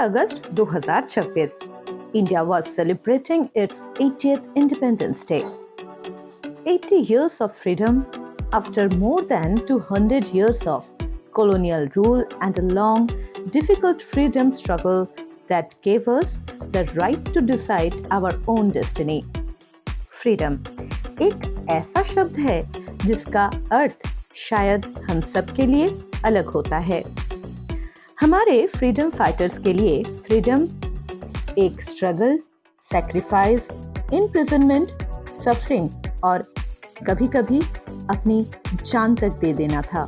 August 2026, India was celebrating its 80th Independence Day. 80 years of freedom after more than 200 years of colonial rule and a long, difficult freedom struggle that gave us the right to decide our own destiny. Freedom एक ऐसा शब्द है जिसका अर्थ शायद हम सब के लिए अलग होता है। हमारे फ्रीडम फाइटर्स के लिए फ्रीडम एक स्ट्रगल, सैक्रिफाइस, इम्प्रिजनमेंट, सफरिंग और कभी-कभी अपनी जान तक दे देना था।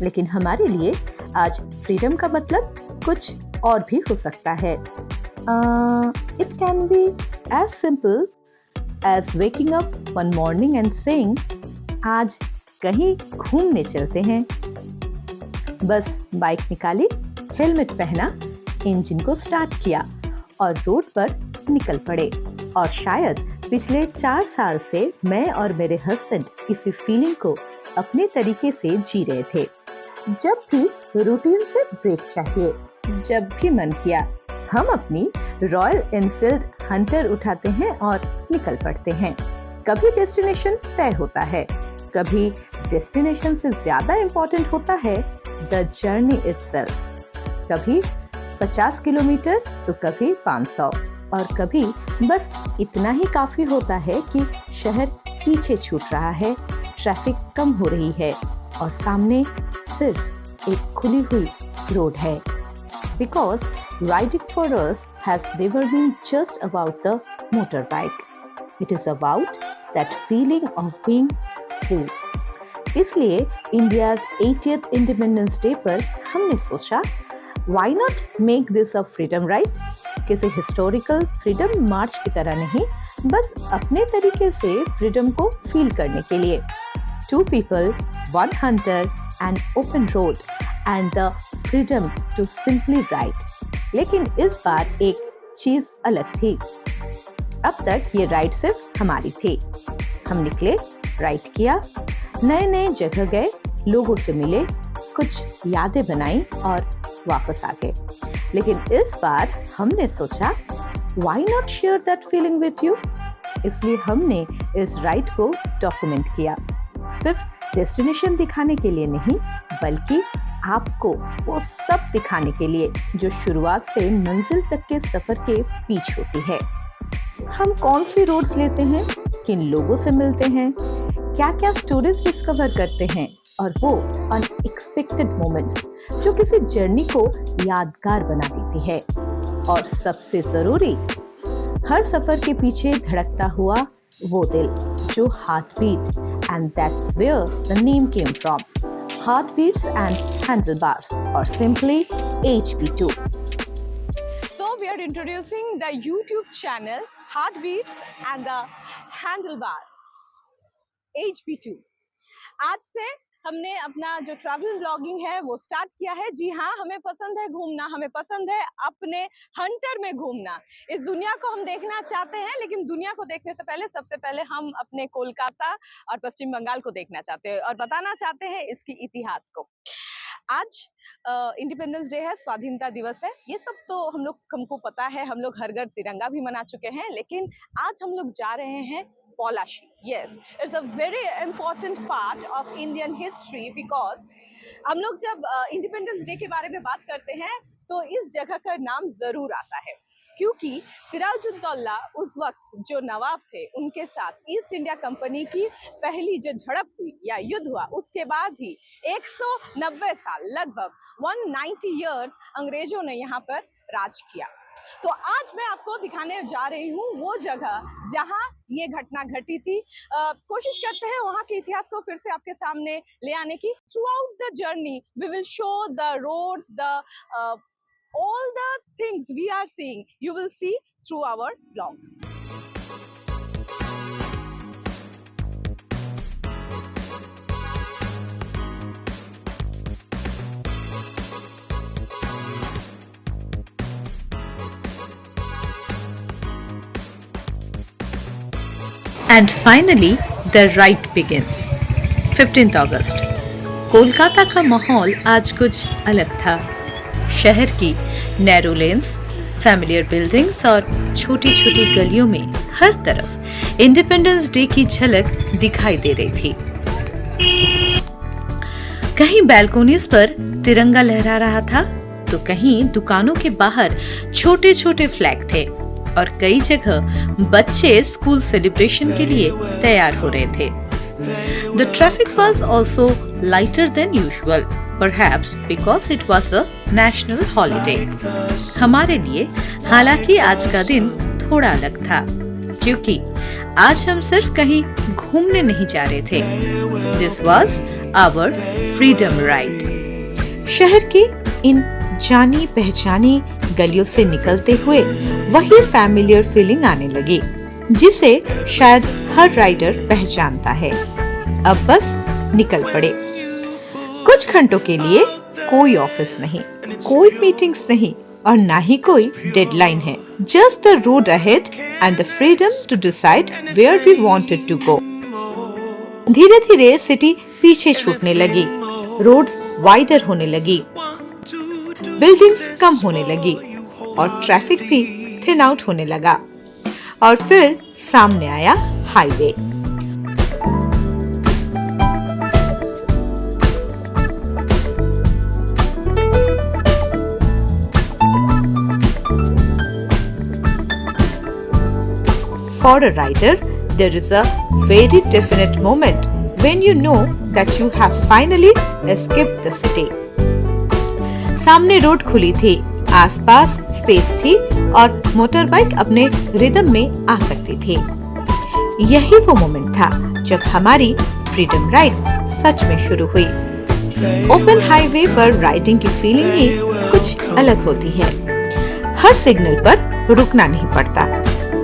लेकिन हमारे लिए आज फ्रीडम का मतलब कुछ और भी हो सकता है। It can be as simple as waking up one morning and saying आज कहीं घूमने चलते हैं। बस बाइक निकाली, हेलमेट पहना, इंजन को स्टार्ट किया और रोड पर निकल पड़े। और शायद पिछले 4 साल से मैं और मेरे हस्बैंड इसी फीलिंग को अपने तरीके से जी रहे थे। जब भी रूटीन से ब्रेक चाहिए, जब भी मन किया, हम अपनी रॉयल एनफील्ड हंटर उठाते हैं और निकल पड़ते हैं। कभी डेस्टिनेशन तय होता है, कभी डेस्टिनेशन से ज्यादा इम्पोर्टेंट होता है द जर्नी इटसेल्फ। कभी 50 किलोमीटर तो कभी 500 और कभी बस इतना ही काफी होता है कि शहर पीछे छूट रहा है, ट्रैफिक कम हो रही है और सामने सिर्फ एक खुली हुई रोड है। Because riding for us has never been just about the motorbike. It is about that feeling of being free. इसलिए इंडियाज 80th इंडिपेंडेंस डे पर हमने सोचा why not make this a freedom ride? किसी historical freedom मार्च की तरह नहीं, बस अपने तरीके से फ्रीडम को फील करने के लिए। 2 people, 1 hunter, an open road and the freedom to simply ride. लेकिन इस बार एक चीज अलग थी। अब तक ये राइड सिर्फ हमारी थी। हम निकले, राइड किया, नए नए जगह गए, लोगों से मिले, कुछ यादें बनाई और वापस आ गए। लेकिन इस बार हमने सोचा why not share that feeling with you? इसलिए हमने इस राइड को डॉक्यूमेंट किया, सिर्फ डेस्टिनेशन दिखाने के लिए नहीं, बल्कि आपको वो सब दिखाने के लिए जो शुरुआत से मंजिल तक के सफर के बीच होती है। हम कौन सी रोड्स लेते हैं, किन लोगों से मिलते हैं, क्या क्या स्टोरीज डिस्कवर करते हैं और वो अनएक्सपेक्टेड मोमेंट्स जो किसी जर्नी को यादगार बना देती है। और सबसे जरूरी, हर सफर के पीछे धड़कता हुआ वो दिल जो heart beat, and that's where the name came from, Heartbeats and Handlebars, or simply HB2. So we are introducing the YouTube channel Heartbeats and the Handlebar, HB2. आज से हमने अपना जो ट्रैवल ब्लॉगिंग है वो स्टार्ट किया है। जी हाँ, हमें पसंद है घूमना, हमें पसंद है अपने हंटर में घूमना। इस दुनिया को हम देखना चाहते हैं, लेकिन दुनिया को देखने से पहले सबसे पहले हम अपने कोलकाता और पश्चिम बंगाल को देखना चाहते हैं और बताना चाहते हैं इसकी इतिहास को। आज इंडिपेंडेंस डे है, स्वाधीनता दिवस है, ये सब तो हमको पता है, हम लोग हर घर तिरंगा भी मना चुके हैं। लेकिन आज हम लोग जा रहे हैं पलाशी। Yes, it's a very important part of Indian history because हम लोग जब इंडिपेंडेंस डे के बारे में बात करते हैं तो इस जगह का नाम जरूर आता है, क्योंकि सिराजुद्दौला उस वक्त जो नवाब थे उनके साथ ईस्ट इंडिया कंपनी की पहली जो झड़प हुई या युद्ध हुआ, उसके बाद ही 190 साल, लगभग 190 इयर्स अंग्रेजों ने यहाँ पर राज किया। तो आज मैं आपको दिखाने जा रही हूँ वो जगह जहाँ ये घटना घटी थी। कोशिश करते हैं वहाँ के इतिहास को फिर से आपके सामने ले आने की। Throughout the journey we will show the roads, the all the things we are seeing, you will see through our vlog. And finally, the ride begins. 15th August. Kolkata का माहौल आज कुछ अलग था। शहर की नैरो लेन्स, फैमिलियर बिल्डिंग्स और छोटी छोटी गलियों में हर तरफ इंडिपेंडेंस डे की झलक दिखाई दे रही थी। कहीं बैल्कोनीज पर तिरंगा लहरा रहा था तो कहीं दुकानों के बाहर छोटे छोटे फ्लैग थे और कई जगह बच्चे स्कूल सेलिब्रेशन के लिए तैयार हो रहे थे। The traffic was also lighter than usual, perhaps because it was a national holiday. हमारे लिए हालांकि आज का दिन थोड़ा अलग था, क्योंकि आज हम सिर्फ कहीं घूमने नहीं जा रहे थे। This was our freedom ride. शहर की इन जानी पहचानी गलियों से निकलते हुए वही फैमिलियर फीलिंग आने लगी जिसे शायद हर राइडर पहचानता है। अब बस निकल पड़े। कुछ घंटों के लिए कोई ऑफिस नहीं, कोई मीटिंग्स नहीं और ना ही कोई डेडलाइन है। Just the road ahead and the freedom to decide where we wanted to go. धीरे धीरे सिटी पीछे छूटने लगी, रोड्स वाइडर होने लगी, बिल्डिंग्स कम होने लगी और ट्रैफिक भी थिन आउट होने लगा और फिर सामने आया highway. For a rider, there is a very definite moment when you know that you have finally escaped the city. सामने रोड खुली थी, आसपास स्पेस थी और मोटर बाइक अपने रिदम में आ सकती थी। यही वो मोमेंट था जब हमारी फ्रीडम राइड सच में शुरू हुई। ओपन हाईवे पर राइडिंग की फीलिंग ही कुछ अलग होती है। हर सिग्नल पर रुकना नहीं पड़ता,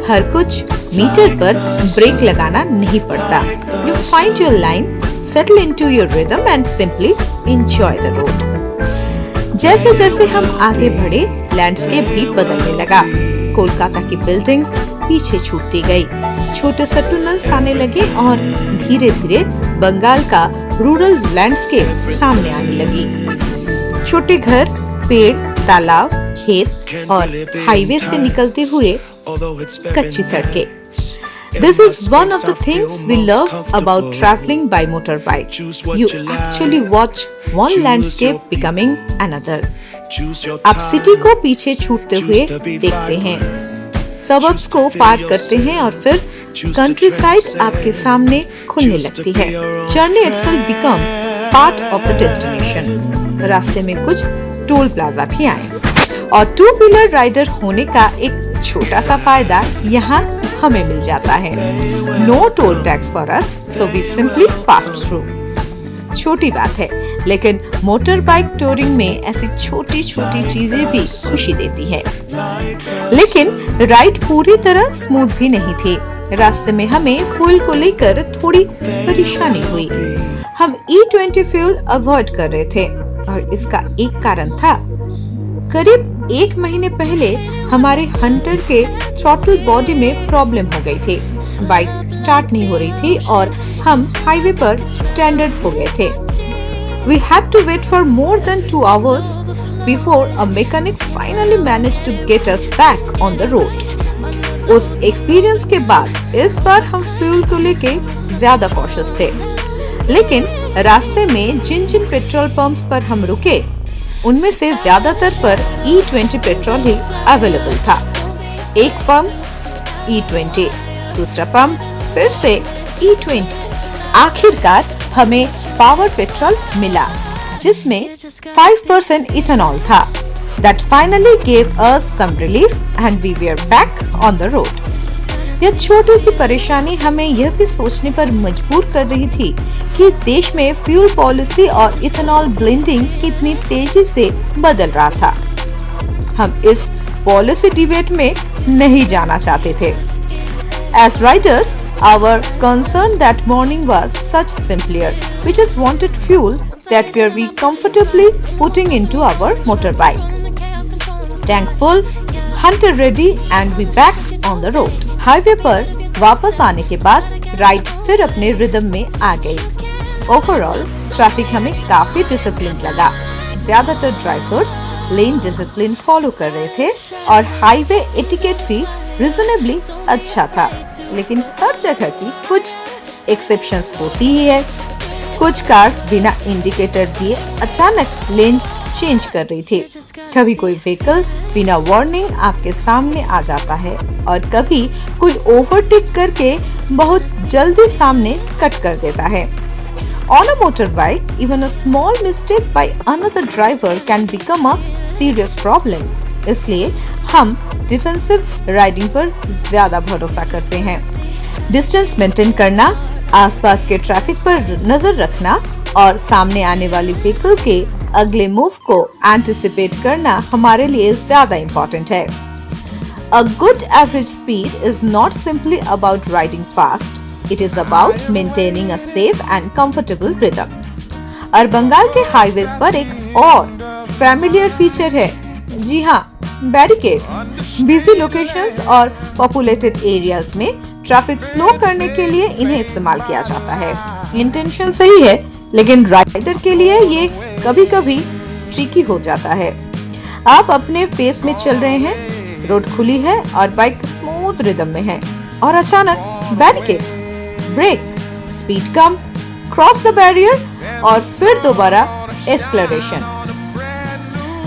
हर कुछ मीटर पर ब्रेक लगाना नहीं पड़ता। You find your line, settle into your rhythm and simply enjoy the road. जैसे जैसे हम आगे बढ़े, लैंडस्केप भी बदलने लगा। कोलकाता की बिल्डिंग्स पीछे छूटती गई, छोटे सेटलमेंट्स आने लगे और धीरे धीरे बंगाल का रूरल लैंडस्केप सामने आने लगी। छोटे घर, पेड़, तालाब, खेत और हाईवे से निकलते हुए कच्ची सड़कें। This is one of the things we love about traveling by motorbike. You actually watch one landscape becoming another. आप सिटी को पीछे छूटते हुए देखते हैं, सबर्ब्स को पार करते हैं और फिर कंट्री साइड आपके सामने खुलने लगती है। Journey itself becomes part of the destination. रास्ते में कुछ टोल प्लाजा भी आए और टू व्हीलर राइडर होने का एक छोटा सा फायदा यहाँ हमें मिल जाता है। No toll tax for us, so we simply pass through. छोटी बात है, लेकिन मोटर बाइक टूरिंग में ऐसी छोटी छोटी चीजें भी खुशी देती है। लेकिन राइड पूरी तरह स्मूथ भी नहीं थी। रास्ते में हमें फ्यूल को लेकर थोड़ी परेशानी हुई। हम E20 फ्यूल अवॉइड कर रहे थे और इसका एक कारण था, करीब 1 महीने पहले हमारे हंटर के थ्रॉटल बॉडी में प्रॉब्लम हो गई थी। बाइक स्टार्ट नहीं हो रही थी और हम हाईवे पर स्टैंडर्ड हो गए थे। We had to wait for more than 2 hours before a mechanic finally managed to get us back on the road. उस एक्सपीरियंस के बाद इस बार हम फ्यूल को लेके ज्यादा कॉशियस थे। लेकिन रास्ते में जिन जिन पेट्रोल पंप्स पर हम रुके, उनमें से ज्यादातर पर E20 पेट्रोल ही अवेलेबल था। एक पंप E20, दूसरा पंप फिर से E20। आखिरकार हमें पावर पेट्रोल मिला जिसमें 5% इथेनॉल था। That finally gave us some relief and we were back on the road. यह छोटी सी परेशानी हमें यह भी सोचने पर मजबूर कर रही थी कि देश में फ्यूल पॉलिसी और इथेनॉल ब्लेंडिंग कितनी तेजी से बदल रहा था। हम इस पॉलिसी डिबेट में नहीं जाना चाहते थे। As riders, our concern that morning was such simpler. We just wanted fuel that we comfortably putting into our motorbike. Tank full, hunter ready and we back on the road. Highway पर वापस आने के बाद ride फिर अपने rhythm में आ गई। Overall traffic हमें काफी डिसिप्लिन लगा। ज्यादातर ड्राइवर्स लेन डिसिप्लिन फॉलो कर रहे थे और हाईवे एटिकेट भी रिजनेबली अच्छा था। लेकिन हर जगह की कुछ एक्सेप्शंस होती ही है। कुछ कार्स बिना इंडिकेटर दिए अचानक लेन चेंज कर रही थी। कभी कोई व्हीकल बिना वार्निंग आपके सामने आ जाता है और कभी कोई ओवरटेक करके बहुत जल्दी सामने कट कर देता है। On a motorbike, even a small mistake by another driver can become a serious problem. इसलिए हम डिफेंसिव राइडिंग पर ज्यादा भरोसा करते हैं। डिस्टेंस मेंटेन करना, आसपास के ट्रैफिक पर नजर रखना और सामने आने वाली व्हीकल के अगले मूव को एंटिसिपेट करना हमारे लिए ज्यादा इम्पोर्टेंट है। A good average speed is not simply about riding fast. It is about maintaining a safe and comfortable rhythm. और बंगाल के हाईवेज पर एक और फैमिलियर फीचर है, जी हाँ, बैरिकेड्स। बिजी लोकेशंस और पॉपुलेटेड एरियाज में ट्रैफिक स्लो करने के लिए इन्हें इस्तेमाल किया जाता है। इंटेंशन सही है, लेकिन राइडर के लिए ये कभी-कभी ट्रिकी हो जाता है। आप अपने पेस में चल रहे हैं, रोड खुली है और बाइक स्मूथ रिदम में है और अचानक बैरिकेड, ब्रेक, स्पीड कम, क्रॉस द बैरियर और फिर दोबारा acceleration.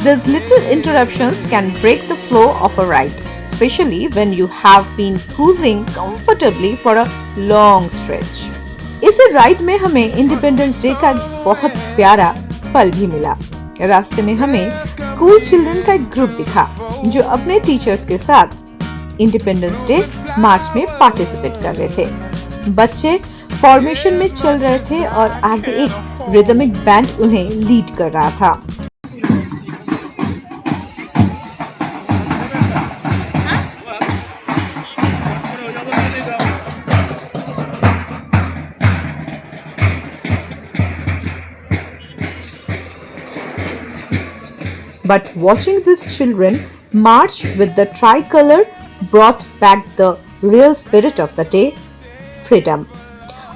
These little interruptions can break the flow of a ride, especially when you have been cruising comfortably for a long stretch. इस ride में हमें इंडिपेंडेंस डे का बहुत प्यारा पल भी मिला। रास्ते में हमें स्कूल चिल्ड्रन का एक ग्रुप दिखा जो अपने टीचर्स के साथ इंडिपेंडेंस डे मार्च में पार्टिसिपेट कर रहे थे। बच्चे फॉर्मेशन में चल रहे थे और आगे एक रिदमिक बैंड उन्हें लीड कर रहा था। But watching these children march with the tricolor brought back the real spirit of the day, freedom.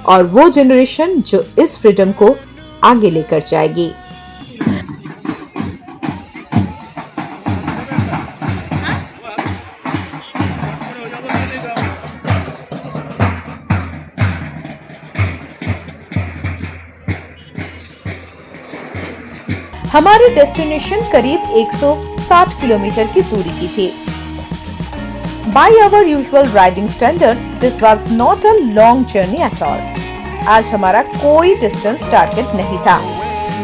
और वो जनरेशन जो इस फ्रीडम को आगे लेकर जाएगी। हमारी डेस्टिनेशन करीब 160 किलोमीटर की दूरी की थी। By our usual riding standards, this was not a long journey at all. आज हमारा कोई डिस्टेंस टारगेट नहीं था,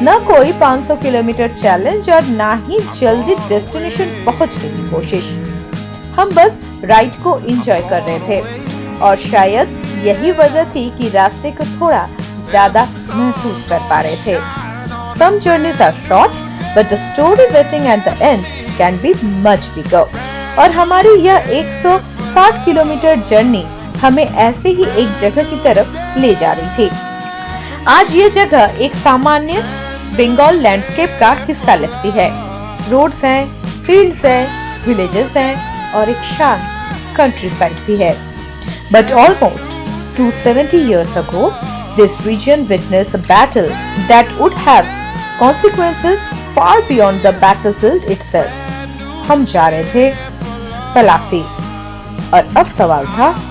न कोई 500 किलोमीटर चैलेंज और न ही जल्दी डेस्टिनेशन पहुंचने की कोशिश। हम बस राइड को एंजॉय कर रहे थे और शायद यही वजह थी कि रास्ते को थोड़ा ज्यादा महसूस कर पा रहे थे। Some journeys are short, but the story waiting at the end can be much bigger. और हमारी यह 160 किलोमीटर जर्नी हमें ऐसे ही एक जगह की तरफ ले जा रही थी। आज ये जगह एक सामान्य बंगाल लैंडस्केप का हिस्सा लगती है। रोड्स हैं, फील्ड्स हैं, विलेजेस हैं और एक शांत कंट्री साइड भी है। But almost 270 years ago, this region witnessed a battle that would have consequences far beyond the battlefield itself. हम जा रहे थे पलासी और अब सवाल था,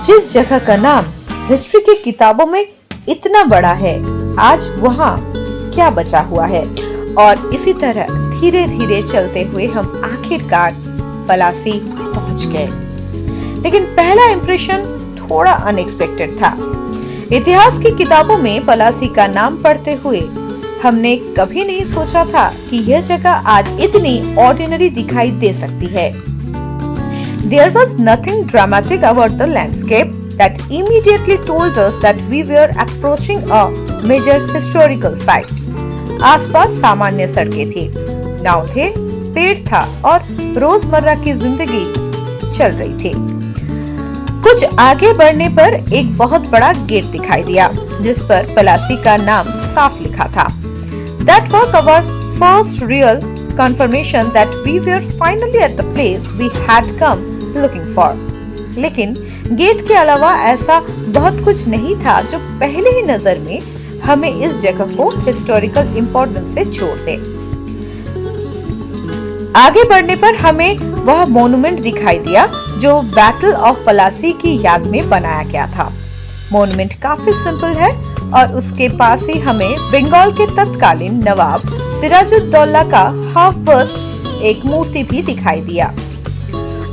जिस जगह का नाम हिस्ट्री की किताबों में इतना बड़ा है, आज वहाँ क्या बचा हुआ है? और इसी तरह धीरे धीरे चलते हुए हम आखिरकार पलासी पहुँच गए। लेकिन पहला इंप्रेशन थोड़ा अनएक्सपेक्टेड था। इतिहास की किताबों में पलासी का नाम पढ़ते हुए हमने कभी नहीं सोचा था कि यह जगह आज इतनी ऑर्डिनरी दिखाई दे सकती है। There was nothing dramatic about the landscape that immediately told us that we were approaching a major historical site. आसपास सामान्य सड़कें थी, नाव थे, पेड़ था और रोजमर्रा की जिंदगी चल रही थी। कुछ आगे बढ़ने पर एक बहुत बड़ा गेट दिखाई दिया जिस पर पलासी का नाम साफ लिखा था। That was our first real confirmation that we were finally at the place we had come looking for. लेकिन गेट के अलावा ऐसा बहुत कुछ नहीं था जो पहले ही नजर में हमें इस जगह को हिस्टोरिकल इम्पोर्टेंस से जोड़ दे। आगे बढ़ने पर हमें वह मोन्यूमेंट दिखाई दिया जो बैटल ऑफ पलासी की याद में बनाया गया था। मोन्यूमेंट काफी सिंपल है और उसके पास ही हमें बंगाल के तत्कालीन नवाब सिराजुद्दौला का हाफ बस्ट एक मूर्ति भी दिखाई दिया।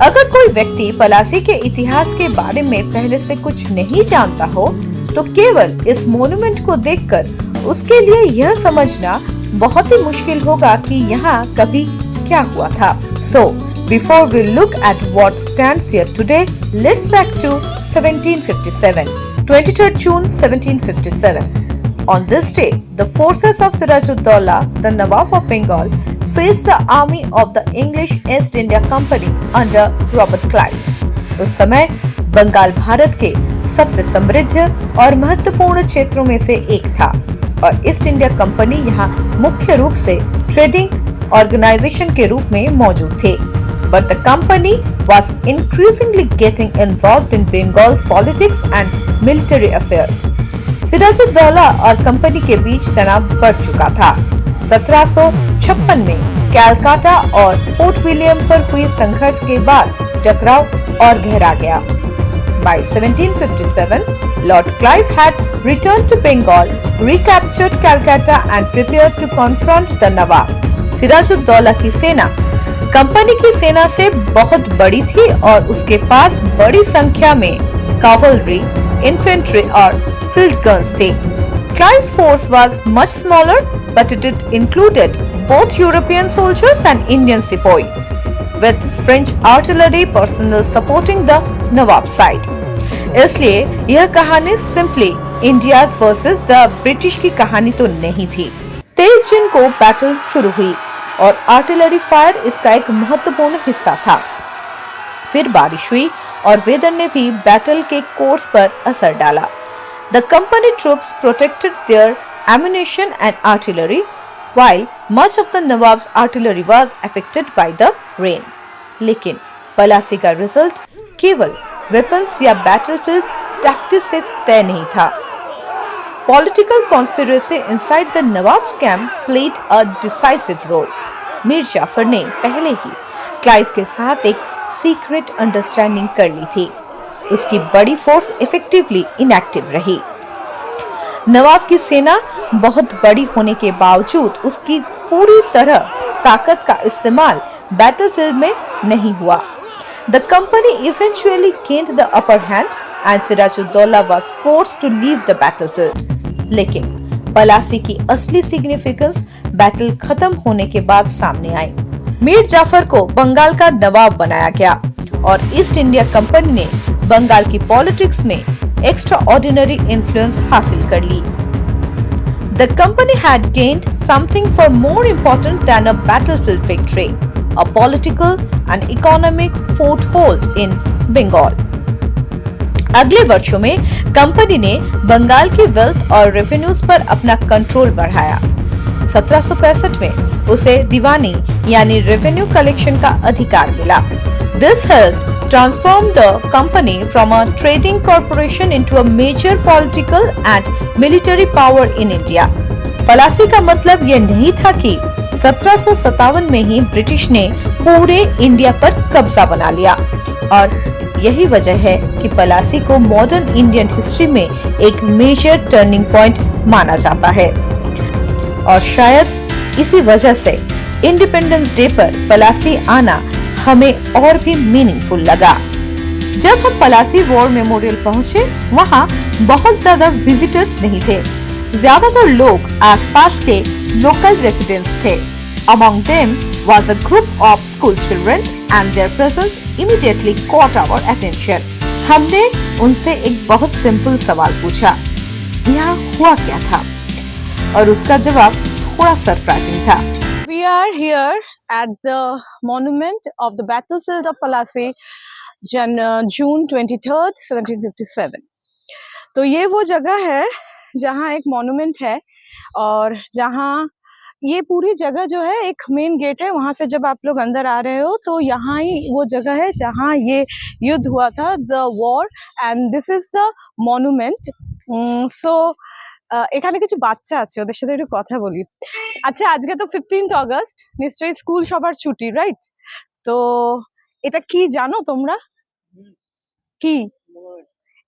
अगर कोई व्यक्ति पलासी के इतिहास के बारे में पहले से कुछ नहीं जानता हो तो केवल इस मोन्यूमेंट को देखकर उसके लिए यह समझना बहुत ही मुश्किल होगा कि यहाँ कभी क्या हुआ था। So, before we look at what stands here today, let's back to 1757, 23rd June 1757. On this day, the forces of Sirajuddaulah, the Nawab of Bengal, faced the army of the English East India Company under Robert Clive. उस समय बंगाल भारत के सबसे समृद्ध और महत्वपूर्ण क्षेत्रों में से एक था और ईस्ट इंडिया कंपनी यहाँ मुख्य रूप से ट्रेडिंग ऑर्गेनाइजेशन के रूप में मौजूद थे। But the company was increasingly getting involved in Bengal's politics and military affairs. Siraj-ud-Daulah और कंपनी के बीच तनाव बढ़ चुका था। 1756 में कैलकाटा और फोर्ट विलियम पर हुए संघर्ष के बाद टकराव और गहरा गया। By 1757, Lord Clive had returned to Bengal, recaptured Calcutta and prepared to confront the Nawab. Siraj-ud-Daulah की सेना कंपनी की सेना से बहुत बड़ी थी और उसके पास बड़ी संख्या में कावलरी, इन्फेंट्री और फील्ड गन्स थे। Clive's force was much smaller, but it included both European soldiers and Indian sepoy, with French artillery personnel supporting the Nawab side. इसलिए यह कहानी simply India's versus the British की कहानी तो नहीं थी। 23 जून को बैटल शुरू हुई और आर्टिलरी फायर इसका एक महत्वपूर्ण हिस्सा था। फिर बारिश हुई और वेदर ने भी बैटल के कोर्स पर असर डाला। The company troops protected their ammunition and artillery, while much of the Nawab's artillery was affected by the rain. लेकिन पलासी का रिजल्ट केवल वेपन्स या बैटलफील्ड टैक्टिक्स से तय नहीं था। Political conspiracy inside the Nawab's camp played a decisive role. Mir Jafar ने पहले ही क्लाइव के साथ एक सीक्रेट अंडरस्टैंडिंग कर ली थी। उसकी बड़ी फोर्स इफेक्टिवली इनएक्टिव रही। नवाब की सेना बहुत बड़ी होने के बावजूद उसकी पूरी तरह ताकत का इस्तेमाल बैटलफील्ड में नहीं हुआ। The company eventually gained the upper hand and Sirajuddaulah was forced to leave the battlefield. लेकिन पलासी की असली सिग्निफिकेंस बैटल खत्म होने के बाद सामने आई। मीर जाफर को बंगाल का नवाब बनाया गया और ईस्ट इंडिया कंपनी ने बंगाल की पॉलिटिक्स में एक्स्ट्राऑर्डिनरी इन्फ्लुएंस हासिल कर ली। The company had gained something far more important than a battlefield victory, a political and economic foothold in Bengal. अगले वर्षों में कंपनी ने बंगाल की वेल्थ और रेवेन्यूज पर अपना कंट्रोल बढ़ाया। 1765 में उसे दीवानी यानी रेवेन्यू कलेक्शन का अधिकार मिला। This helped transform the company from a trading corporation into a major political and military power in India. Palasi का मतलब यह नहीं था कि 1757 में ही ब्रिटिश ने पूरे इंडिया पर कब्जा बना लिया और यही वजह है कि पलासी को मॉडर्न इंडियन हिस्ट्री में एक मेजर टर्निंग पॉइंट माना जाता है और शायद इसी वजह से इंडिपेंडेंस डे पर पलासी आना हमें और भी मीनिंगफुल लगा। जब हम पलासी वॉर मेमोरियल पहुंचे, वहां बहुत ज्यादा विजिटर्स नहीं थे। ज्यादातर लोग आसपास के लोकल रेसिडेंट्स थे। Among them was a group of school children and their presence immediately caught our attention. हमने उनसे एक बहुत सिंपल सवाल पूछा, यहाँ हुआ क्या था? और उसका जवाब थोड़ा सरप्राइजिंग था। We are here at the monument of the battlefield of Palasi, June 23rd, 1757. तो ये वो जगह है जहाँ एक मॉन्यूमेंट है और जहाँ ये पूरी जगह जो है एक मेन गेट है। वहां से जब आप लोग अंदर आ रहे हो तो यहाँ ही वो जगह है जहाँ ये युद्ध हुआ था, the war, and this is the monument. So এখানে কিছু বাচ্চা আছে, ওদের সাথে একটু কথা বলি। আচ্ছা, আজকে তো 15th অগস্ট, নিশ্চয়ই স্কুল সবার ছুটি, রাইট? তো এটা কি জানো তোমরা? কি?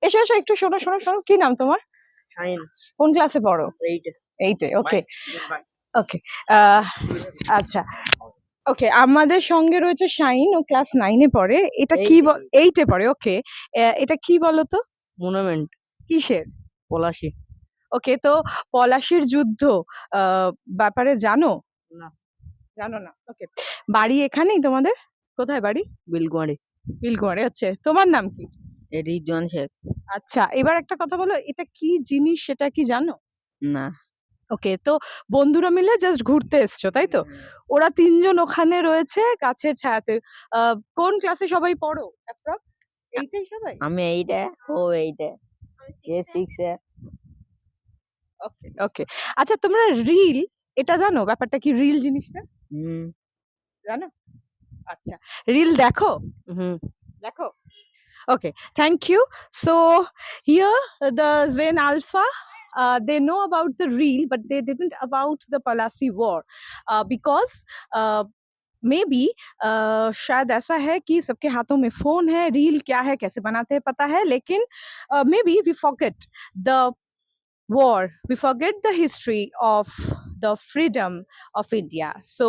এসো এসো, একটু শোনো শোনো শোনো, কি নাম তোমার? শাইন। কোন ক্লাসে পড়ো? 8-এ। ওকে ওকে। আচ্ছা ওকে, আমাদের সঙ্গে রয়েছে শাইন, ও ক্লাস 9-এ পড়ে। এটা কি 8-এ পড়ে? ওকে, এটা কি বলো তো? মনুমেন্ট। কিসের? পলাশী। ওকে, তো পলাশীর যুদ্ধ ব্যাপারে জানো? না। জানো না? ওকে, বাড়ি এখানেই তোমাদের? কোথায় বাড়ি? বিলকুয়ারি। বিলকুয়ারে। হচ্ছে, তোমার নাম কি? রিজন শেখ। আচ্ছা, এবার একটা কথা বলো, এটা কি জিনিস সেটা কি জানো? না। ওকে, তো বন্ধুরা মিলে জাস্ট ঘুরতে এসছো, তাই তো? ওরা 3জন ওখানে রয়েছে গাছের ছায়াতে। কোন ক্লাসে সবাই পড়ো অ্যাপ্রক্স? 8-এ সবাই? আমি 8-এ, ও 8-এ, এ 6-এ। ওকে ওকে। আচ্ছা, তোমরা রিল এটা জানো? ব্যাপারটা কি রিল জিনিসটা জানো? আচ্ছা, রিল দেখো? দেখো? Okay, thank you. So here the Zen Alpha, they know about the reel, but they didn't about the Palasi war, because maybe शायद ऐसा है कि सबके हाथों में फोन है, रील क्या है, कैसे बनाते हैं पता है, लेकिन maybe we forget the war, we forget the history of the freedom of India. So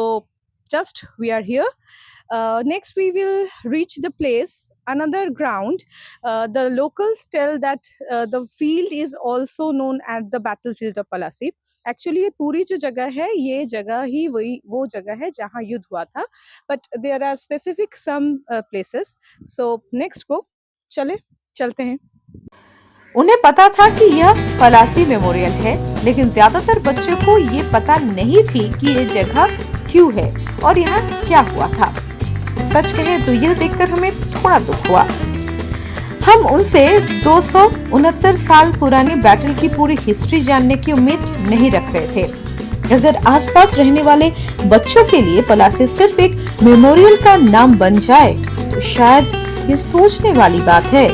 just we are here. Next we will reach the place, another ground. The locals tell that the field is also known as the battlefield of Palasi. Actually ये पूरी जो जगह है, ये जगह ही वही वो जगह है जहाँ युद्ध हुआ था, but there are specific some places. So next go, चलते हैं। उन्हें पता था कि यह पलासी मेमोरियल है, लेकिन ज्यादातर बच्चों को ये पता नहीं थी कि ये जगह क्यों है और यहाँ क्या हुआ था। सच कहे तो यह देखकर हमें थोड़ा दुख हुआ। हम उनसे 269 साल पुरानी बैटल की पूरी हिस्ट्री जानने की उम्मीद नहीं रख रहे थे। अगर आसपास रहने वाले बच्चों के लिए पलासी सिर्फ एक मेमोरियल का नाम बन जाए तो शायद ये सोचने वाली बात है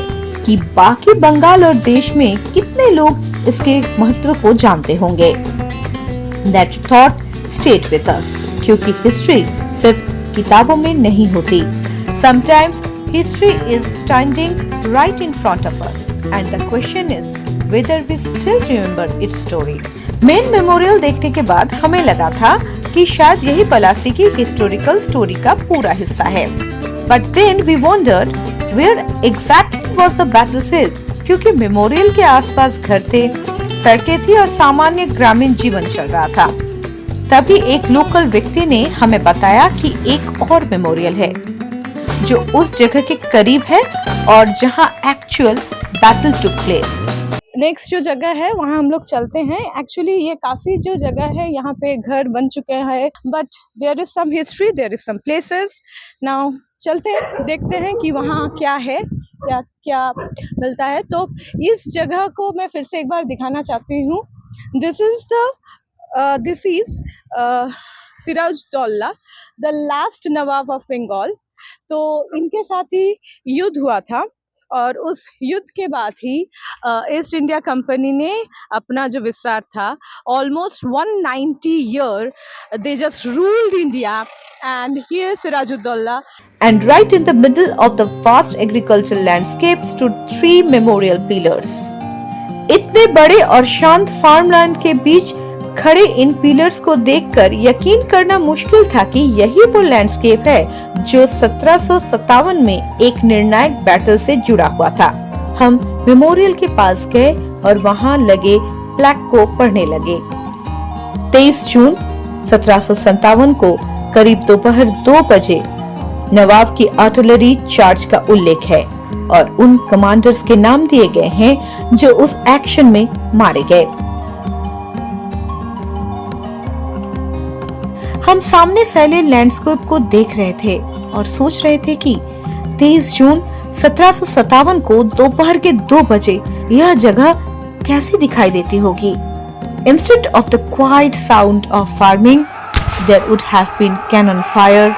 कि बाकी बंगाल और देश में कितने लोग इसके महत्व को जानते होंगे। That thought stayed with us, क्योंकि हिस्ट्री सिर्फ किताबों में नहीं होती। Sometimes history is standing right in front of us, and the question is whether we still remember its story. Main memorial देखने के बाद हमें लगा था कि शायद यही पलासी की हिस्टोरिकल स्टोरी का पूरा हिस्सा है। But then we wondered where exactly was the battlefield, क्योंकि मेमोरियल के आसपास घर थे, सड़कें थी और सामान्य ग्रामीण जीवन चल रहा था। तभी एक लोकल व्यक्ति ने हमें बताया कि एक और मेमोरियल है जो उस जगह के करीब है और जहां actual battle took place. Next जो जगह है वहाँ हम लोग चलते हैं। एक्चुअली ये काफी जो जगह है यहाँ पे घर बन चुके हैं, but there is some history, there is some places. Now चलते हैं, देखते हैं कि वहाँ क्या है, क्या क्या मिलता है। तो इस जगह को मैं फिर से एक बार दिखाना चाहती हूँ। This is Sirajuddaula, the last Nawab of Bengal. तो इनके साथ ही युद्ध हुआ था और उस युद्ध के बाद ही ईस्ट इंडिया कंपनी ने अपना जो विस्तार था, almost 190 year they just ruled India, and here Sirajuddaula. And right in the middle of the vast agricultural landscape stood 3 memorial pillars. इतने बड़े और शांत फार्मलैंड के बीच खड़े इन पिलर्स को देखकर यकीन करना मुश्किल था कि यही वो लैंडस्केप है जो 1757 में एक निर्णायक बैटल से जुड़ा हुआ था। हम मेमोरियल के पास गए और वहाँ लगे प्लेक को पढ़ने लगे। 23 जून 1757 को करीब दोपहर 2 बजे नवाब की आर्टिलरी चार्ज का उल्लेख है और उन कमांडर्स के नाम दिए गए हैं जो उस एक्शन में मारे गए। हम सामने फैले लैंडस्केप को देख रहे थे और सोच रहे थे कि 23 जून 1757 को दोपहर के 2 बजे यह जगह कैसी दिखाई देती होगी। Instead of the quiet sound of farming, there would have been cannon fire,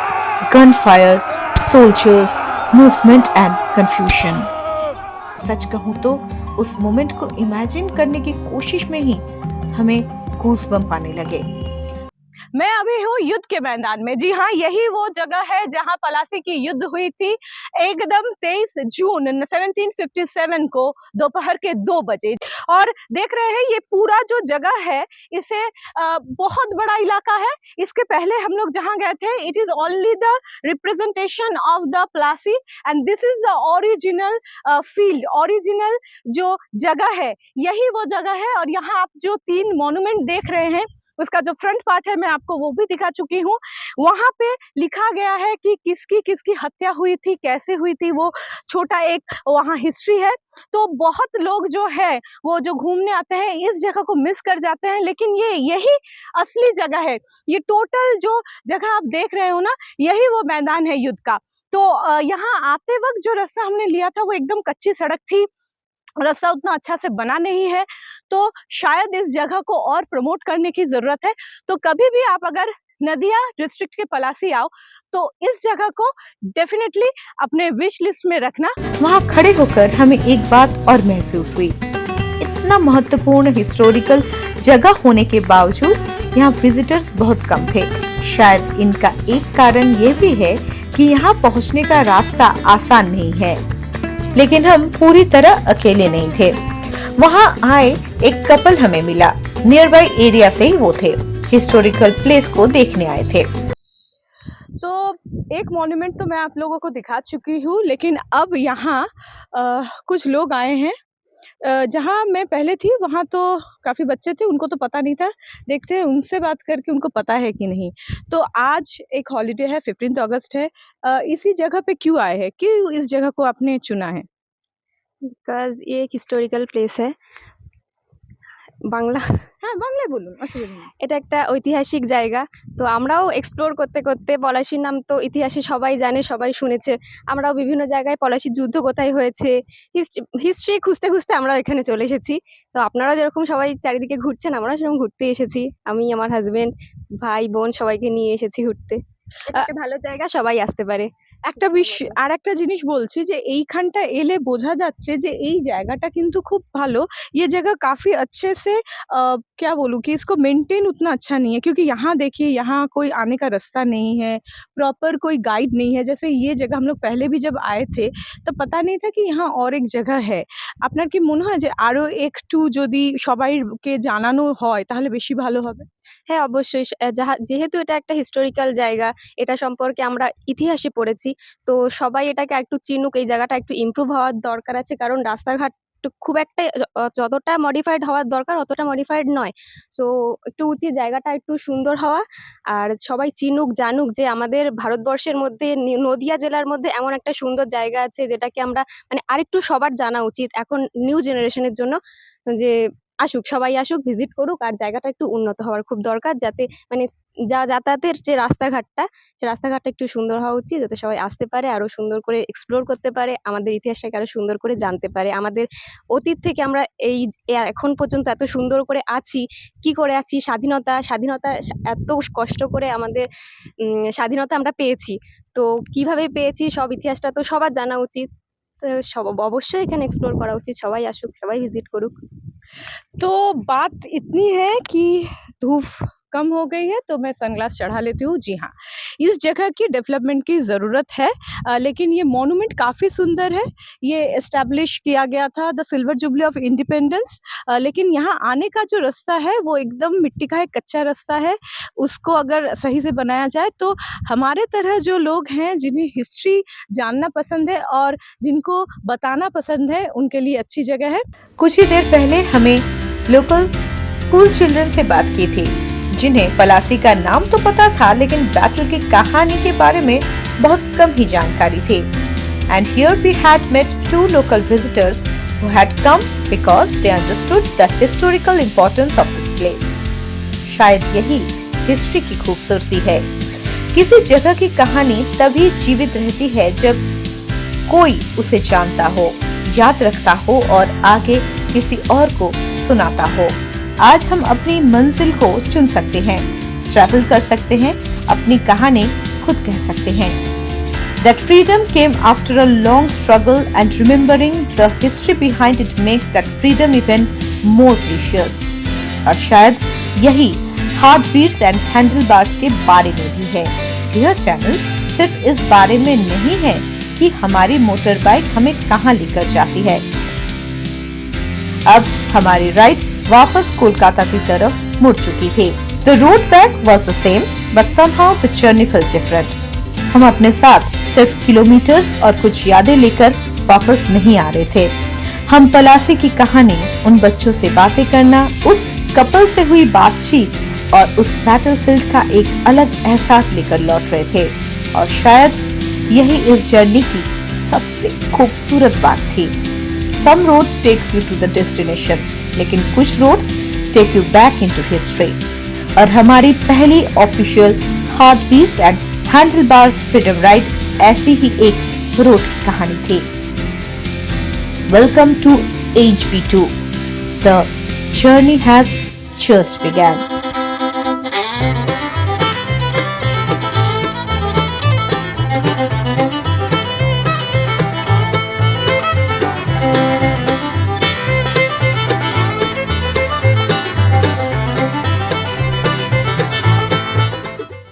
gunfire, soldiers, movement and confusion. सच कहूँ तो उस मोमेंट को इमेजिन करने की कोशिश में ही हमें गूज़बम्प आने लगे। मैं अभी हूँ युद्ध के मैदान में। जी हाँ, यही वो जगह है जहाँ पलासी की युद्ध हुई थी एकदम 23 जून 1757 को दोपहर के 2 बजे। और देख रहे हैं ये पूरा जो जगह है इसे बहुत बड़ा इलाका है। इसके पहले हम लोग जहाँ गए थे, it is only the representation of the Plassey and this is the original field, original जो जगह है यही वो जगह है। और यहाँ आप जो 3 मॉन्यूमेंट देख रहे हैं उसका जो फ्रंट पार्ट है मैं आपको वो भी दिखा चुकी हूँ। वहां पे लिखा गया है कि किसकी किसकी हत्या हुई थी, कैसे हुई थी, वो छोटा एक वहाँ हिस्ट्री है। तो बहुत लोग जो है वो जो घूमने आते हैं इस जगह को मिस कर जाते हैं, लेकिन ये यही असली जगह है। ये टोटल जो जगह आप देख रहे हो ना, यही वो मैदान है युद्ध का। तो यहाँ आते वक्त जो रास्ता हमने लिया था वो एकदम कच्ची सड़क थी, रास्ता उतना अच्छा से बना नहीं है, तो शायद इस जगह को और प्रमोट करने की जरूरत है। तो कभी भी आप अगर नदिया डिस्ट्रिक्ट के पलासी आओ तो इस जगह को डेफिनेटली अपने विश लिस्ट में रखना। वहाँ खड़े होकर हमें एक बात और महसूस हुई, इतना महत्वपूर्ण हिस्टोरिकल जगह होने के बावजूद यहाँ विजिटर्स बहुत कम थे। शायद इनका एक कारण ये भी है कि यहाँ पहुँचने का रास्ता आसान नहीं है, लेकिन हम पूरी तरह अकेले नहीं थे। वहाँ आए एक कपल हमें मिला, नियर बाई एरिया से ही वो थे, हिस्टोरिकल प्लेस को देखने आए थे। तो एक मॉन्यूमेंट तो मैं आप लोगों को दिखा चुकी हूँ, लेकिन अब यहाँ कुछ लोग आए हैं। जहाँ मैं पहले थी वहाँ तो काफ़ी बच्चे थे, उनको तो पता नहीं था। देखते हैं उनसे बात करके उनको पता है कि नहीं। तो आज एक हॉलीडे है, 15 अगस्त है। इसी जगह पे क्यों आए हैं, क्यों इस जगह को आपने चुना है? बिकॉज ये एक हिस्टोरिकल प्लेस है বাংলা হ্যাঁ, বাংলায় বলুন, অসুবিধা নেই। এটা একটা ঐতিহাসিক জায়গা। তো আমরাও এক্সপ্লোর করতে করতে পলাশীর নাম তো ইতিহাসে সবাই জানে, সবাই শুনেছে। আমরাও বিভিন্ন জায়গায় পলাশীর যুদ্ধ কোথায় হয়েছে হিস্ট্রি খুঁজতে খুঁজতে আমরা এখানে চলে এসেছি। তো আপনারা যেরকম সবাই চারিদিকে ঘুরছেন আমরাও সেরকম ঘুরতে এসেছি। আমি আমার হাজবেন্ড, ভাই, বোন সবাইকে নিয়ে এসেছি ঘুরতে। এটা একটা ভালো জায়গা, সবাই আসতে পারে। একটা আর একটা জিনিস বলছি যে এইখানটা এলে বোঝা যাচ্ছে যে এই জায়গাটা কিন্তু খুব ভালো। ये जगह काफी अच्छे से क्या बोलूँ कि इसको मेंटेन उतना अच्छा नहीं है, क्योंकि यहाँ देखिए यहाँ कोई आने का रास्ता नहीं है, प्रॉपर कोई गाइड नहीं है। जैसे ये जगह हम लोग पहले भी जब आए थे तो पता नहीं था कि यहाँ और एक जगह है। আপনার কি মনে হয় যে আরো একটু যদি সবাইকে জানানো হয় তাহলে বেশি ভালো হবে? হ্যাঁ, অবশ্যই। যেহেতু এটা একটা হিস্টোরিক্যাল জায়গা, এটা সম্পর্কে আমরা ইতিহাসে পড়েছি। তো সবাই এটাকে একটু চিনুক, এই জায়গাটা একটু ইমপ্রুভ হওয়ার দরকার আছে। কারণ রাস্তাঘাট খুব একটা যতটা মডিফাইড হওয়ার দরকার অতটা মডিফাইড নয়। সো একটু উচিত জায়গাটা একটু সুন্দর হওয়া, আর সবাই চিনুক, জানুক যে আমাদের ভারতবর্ষের মধ্যে নদিয়া জেলার মধ্যে এমন একটা সুন্দর জায়গা আছে যেটাকে আমরা মানে আরেকটু সবার জানা উচিত এখন নিউ জেনারেশনের জন্য। যে আসুক, সবাই আসুক, ভিজিট করুক, আর জায়গাটা একটু উন্নত হওয়ার খুব দরকার, যাতে মানে যাতায়াতের যে রাস্তাঘাটটা সে রাস্তাঘাটটা একটু সুন্দর হওয়া উচিত, যাতে সবাই আসতে পারে, আরো সুন্দর করে এক্সপ্লোর করতে পারে, আমাদের ইতিহাসটাকে আরো সুন্দর করে জানতে পারে। আমাদের অতীত থেকে আমরা এখন পর্যন্ত এত সুন্দর করে আছি, কি করে আছি, স্বাধীনতা এত কষ্ট করে আমাদের স্বাধীনতা আমরা পেয়েছি। তো কিভাবে পেয়েছি সব ইতিহাসটা তো সবার জানা উচিত। তো অবশ্যই এখানে এক্সপ্লোর করা উচিত, সবাই আসুক, সবাই ভিজিট করুক। तो बात इतनी है कि धूप कम हो गई है तो मैं सनग्लास चढ़ा लेती हूँ। जी हाँ, इस जगह की डेवलपमेंट की ज़रूरत है, लेकिन ये मॉन्यूमेंट काफ़ी सुंदर है। ये एस्टैब्लिश किया गया था the silver jubilee of independence, लेकिन यहाँ आने का जो रास्ता है वो एकदम मिट्टी का एक कच्चा रास्ता है। उसको अगर सही से बनाया जाए तो हमारे तरह जो लोग हैं जिन्हें हिस्ट्री जानना पसंद है और जिनको बताना पसंद है उनके लिए अच्छी जगह है। कुछ ही देर पहले हमें लोकल स्कूल चिल्ड्रन से बात की थी, जिन्हें पलासी का नाम तो पता था लेकिन बैटल की कहानी के बारे में बहुत कम ही जानकारी थी। And here we had met 2 local visitors who had come because they understood the historical importance of this place. शायद यही हिस्ट्री की खूबसूरती है। किसी जगह की कहानी तभी जीवित रहती है जब कोई उसे जानता हो, याद रखता हो और आगे किसी और को सुनाता हो। आज हम अपनी मंजिल को चुन सकते हैं, ट्रैवल कर सकते हैं, अपनी कहानी खुद कह सकते हैं। That freedom came after a long struggle, and remembering the history behind it makes that freedom even more precious. और शायद यही heartbeats and handlebars के बारे में भी है। यह चैनल सिर्फ इस बारे में नहीं है कि हमारी मोटर बाइक हमें कहां लेकर जाती है। अब हमारी राइड वापस कोलकाता की तरफ मुड़ चुकी थी। The road back was the same, but somehow the journey felt different. हम अपने साथ सिर्फ किलोमीटर्स और कुछ यादें लेकर वापस नहीं आ रहे थे। हम तलाशी की कहानी, उन बच्चों से बातें करना, उस कपल से हुई बातचीत और उस बैटलफील्ड का एक अलग एहसास लेकर लौट रहे थे। और शायद यही इस जर्नी की सबसे खूबसूरत बात थी। Some road takes you to the destination, लेकिन कुछ roads take you back into history। और हमारी पहली official heartbeats and handlebars freedom ride ऐसी ही एक रोड की कहानी थी। Welcome to HB2। The journey has just begun।